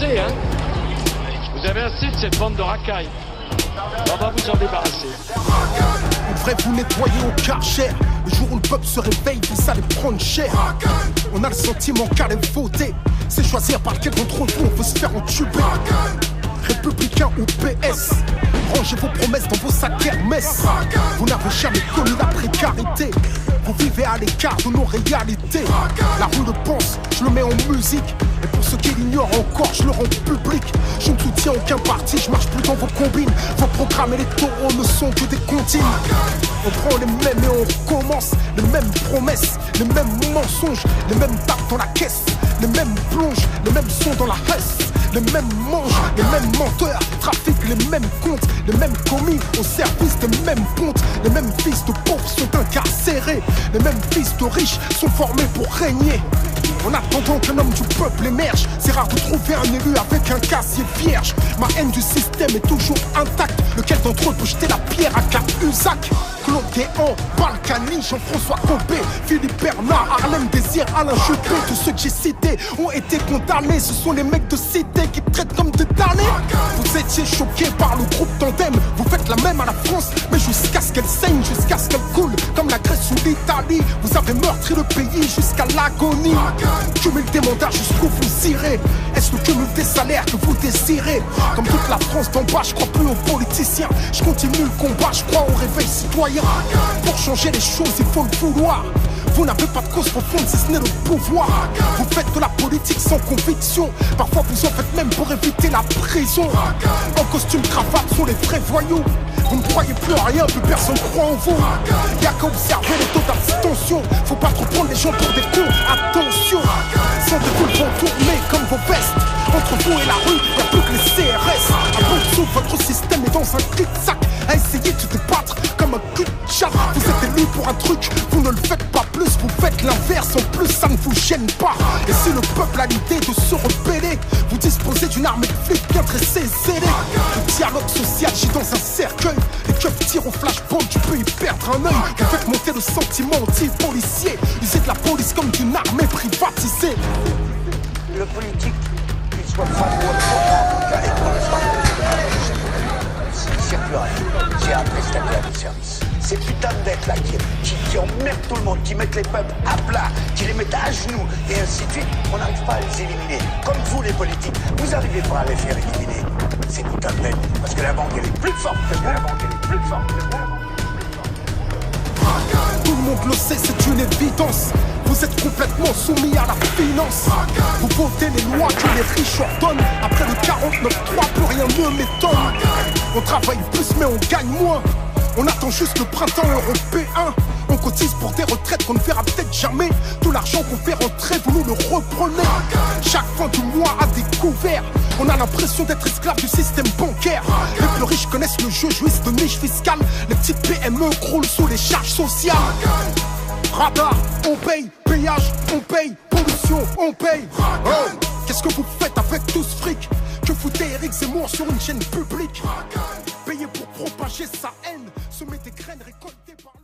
assez, hein. Vous avez assez de cette bande de racailles. On va vous en débarrasser. On devrait vous nettoyer au Karcher. Le jour où le peuple se réveille, vous allez prendre cher. On a le sentiment qu'aller voter, c'est choisir par quel d'entre vous on veut se faire entuber. Républicain ou PS, rangez vos promesses dans vos sacs Hermès. Vous n'avez jamais connu la précarité. Vous vivez à l'écart de nos réalités. La rue le pense, je le mets en musique. Et pour ceux qui l'ignorent encore, je le rends public. Je ne soutiens aucun parti, je marche plus dans vos combines. Vos programmes électoraux ne sont que des comptines. On prend les mêmes et on commence. Les mêmes promesses, les mêmes mensonges. Les mêmes tapes dans la caisse, les mêmes plonges, les mêmes sons dans la hesse. Les mêmes mangent, les mêmes menteurs, trafiquent les mêmes comptes, les mêmes commis au service des mêmes pontes. Les mêmes fils de pauvres sont incarcérés, les mêmes fils de riches sont formés pour régner. En attendant qu'un homme du peuple émerge, c'est rare de trouver un élu avec un casier vierge. Ma haine du système est toujours intacte. Lequel d'entre eux peut jeter la pierre à Cahuzac? Claude Guéant, Balkany, Jean-François Copé, Philippe Bernard, Harlem Désir, Alain Juppé. Tous ceux que j'ai cités ont été condamnés. Ce sont les mecs de cité qui traitent comme des damnés. Vous étiez choqués par le groupe Tandem. Vous faites la même à la France, mais jusqu'à ce qu'elle saigne, jusqu'à ce qu'elle coule comme la Grèce ou l'Italie. Vous avez meurtri le pays jusqu'à l'agonie. Cumul des mandats jusqu'où vous irez. Est-ce le cumul des salaires que vous désirez? Comme toute la France d'en bas, je crois plus aux politiciens. Je continue le combat, je crois au réveil citoyen. Pour changer les choses, il faut le vouloir. Vous n'avez pas de cause profonde si ce n'est le pouvoir. Vous faites de la politique sans conviction. Parfois vous en faites même pour éviter la prison. En costume cravate sont les vrais voyous. Vous ne croyez plus à rien, plus personne croit en vous. Y'a qu'à observer les taux d'abstention. Faut pas trop prendre les gens pour des cons, attention. Sentez-vous vont tourner comme vos vestes. Entre vous et la rue, y'a plus que les CRS. À bout de souffle, votre système est dans un cul-de-sac. À essayer de se débattre comme un cul de chat. Vous êtes élu pour un truc, vous ne le faites pas plus. Vous faites l'inverse, en plus ça ne vous gêne pas. Et si le peuple a l'idée de se rebeller, vous disposez d'une armée de flics bien dressée, zélée. Le dialogue social gît dans un cercueil. Les keufs tirent au flashball, tu peux y perdre un œil. Vous faites monter le sentiment anti-policier. Usez de la police comme d'une armée privatisée. Le politique, qu'il soit fan ou autre, et pour l'instant, j'ai un prestataire de service. Ces putains de dettes là qui emmerdent tout le monde, qui mettent les peuples à plat, qui les mettent à genoux, et ainsi de suite, on n'arrive pas à les éliminer. Comme vous les politiques, vous n'arrivez pas à les faire éliminer. Ces putains de dettes, parce que la banque elle est plus forte que vous. La banque elle est plus forte que vous. Tout le monde le sait, c'est une évidence. Vous êtes complètement soumis à la finance. Vous votez les lois que les riches ordonnent. Après le 49-3, plus rien ne m'étonne. On travaille plus mais on gagne moins. On attend juste le printemps européen. On cotise pour des retraites qu'on ne verra peut-être jamais. Tout l'argent qu'on fait rentrer, vous nous le reprenez. Chaque fin du mois à découvert, on a l'impression d'être esclave du système bancaire. Les plus riches connaissent le jeu, jouissent de niches fiscales. Les petites PME croulent sous les charges sociales. Radar, on paye, péage, on paye, pollution, on paye. Oh, qu'est-ce que vous faites avec tout ce fric? Que foutez Eric Zemmour sur une chaîne publique? Payé pour propager sa haine, semer des graines récoltées par...